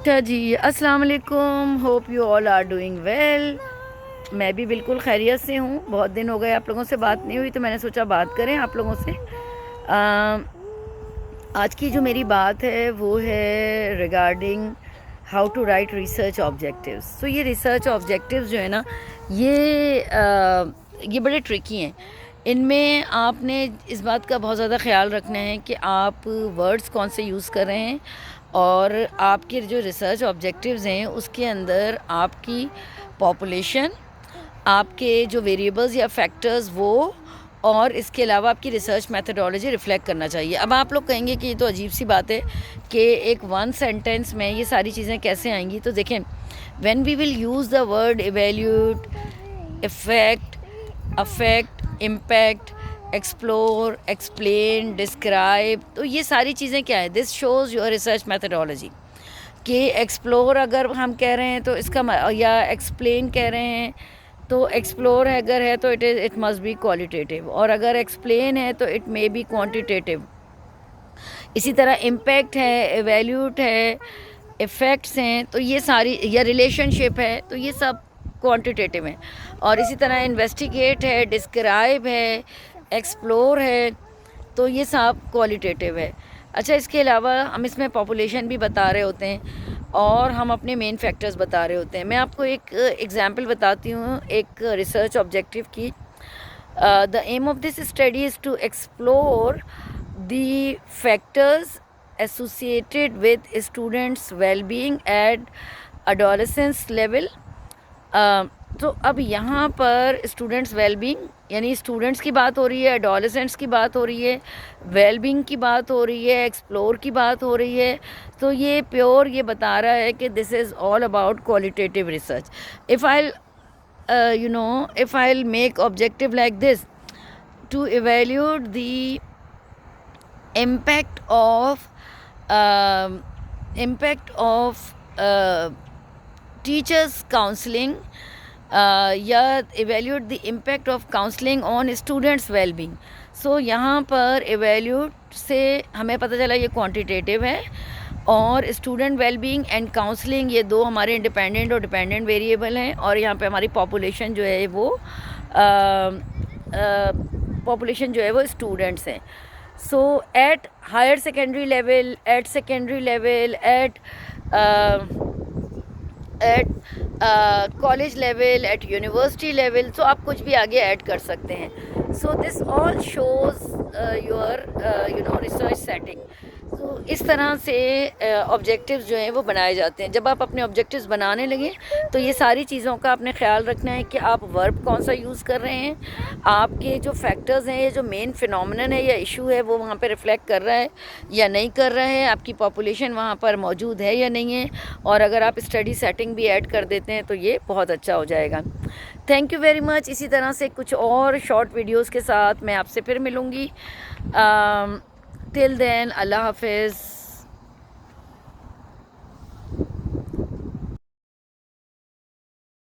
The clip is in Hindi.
अच्छा जी, अस्सलाम वालेकुम। Hope you all are doing well. मैं भी बिल्कुल खैरियत से हूँ। बहुत दिन हो गए आप लोगों से बात नहीं हुई, तो मैंने सोचा बात करें आप लोगों से। आज की जो मेरी बात है वो है regarding how to write research objectives. तो ये रिसर्च ऑब्जेक्टिव्स जो है ना, ये बड़े ट्रिकी हैं। इनमें आपने इस बात का बहुत ज़्यादा ख्याल रखना है कि आप वर्ड्स कौन से यूज़ कर रहे हैं, और आपके जो रिसर्च ऑब्जेक्टिव्स हैं उसके अंदर आपकी पॉपुलेशन, आपके जो वेरिएबल्स या फैक्टर्स वो, और इसके अलावा आपकी रिसर्च मेथडोलॉजी रिफ्लेक्ट करना चाहिए। अब आप लोग कहेंगे कि ये तो अजीब सी बात है कि एक वन सेंटेंस में ये सारी चीज़ें कैसे आएंगी। तो देखें, when we will use the word evaluate, effect, affect, impact, explore, explain, describe, तो ये सारी चीज़ें क्या है, this shows your research methodology. कि एक्सप्लोर अगर हम कह रहे हैं तो या एक्सप्लेन कह रहे हैं, तो एक्सप्लोर अगर है तो इट मस्ट बी क्वालिटेटिव, और अगर एक्सप्लेन है तो इट मे बी क्वांटिटेटिव। इसी तरह इम्पैक्ट है, एवेल्यूट है, इफ़ेक्ट्स हैं, तो ये सारी, या रिलेशनशिप है, तो ये सब क्वांटिटेटिव हैं। और इसी तरह इन्वेस्टिगेट है, डिस्क्राइब है, एक्सप्लोर है, तो ये सब क्वालिटेटिव है। अच्छा, इसके अलावा हम इसमें पॉपुलेशन भी बता रहे होते हैं और हम अपने मेन फैक्टर्स बता रहे होते हैं। मैं आपको एक एग्जांपल बताती हूँ एक रिसर्च ऑब्जेक्टिव की। The aim of this study is to explore the factors associated with students well-being at adolescence level। तो अब यहाँ पर स्टूडेंट्स वेलबींग यानी स्टूडेंट्स की बात हो रही है, एडोलेसेंट्स की बात हो रही है, वेलबींग की बात हो रही है, एक्सप्लोर की बात हो रही है। तो ये प्योर ये बता रहा है कि this is all about qualitative research. If I if I'll make objective like this, to evaluate the impact of um teachers counseling, या evaluate the impact of counseling on students well-being। सो यहाँ पर evaluate से हमें पता चला ये क्वांटिटेटिव है, और स्टूडेंट वेलबींग एंड काउंसलिंग ये दो हमारे इंडिपेंडेंट और डिपेंडेंट वेरिएबल हैं। और यहाँ पे हमारी पॉपुलेशन जो है वो स्टूडेंट्स हैं। So at higher secondary level, at secondary level, at college level, at university level, so आप कुछ भी आगे ऐड कर सकते हैं। So this all shows your research setting. तो इस तरह से ऑब्जेक्टिव्स जो हैं वो बनाए जाते हैं। जब आप अपने ऑब्जेक्टिव्स बनाने लगें तो ये सारी चीज़ों का आपने ख्याल रखना है कि आप वर्ब कौन सा यूज़ कर रहे हैं, आपके जो फैक्टर्स हैं, ये जो मेन फिनोमिनन है या इशू है वो वहाँ पे रिफ्लेक्ट कर रहा है या नहीं कर रहा है, आपकी पॉपुलेशन वहाँ पर मौजूद है या नहीं है, और अगर आप स्टडी सेटिंग भी ऐड कर देते हैं तो ये बहुत अच्छा हो जाएगा। Thank you very much. इसी तरह से कुछ और शॉर्ट वीडियोज़ के साथ मैं आपसे फिर मिलूँगी। टिल देन, अल्लाह हाफिज़।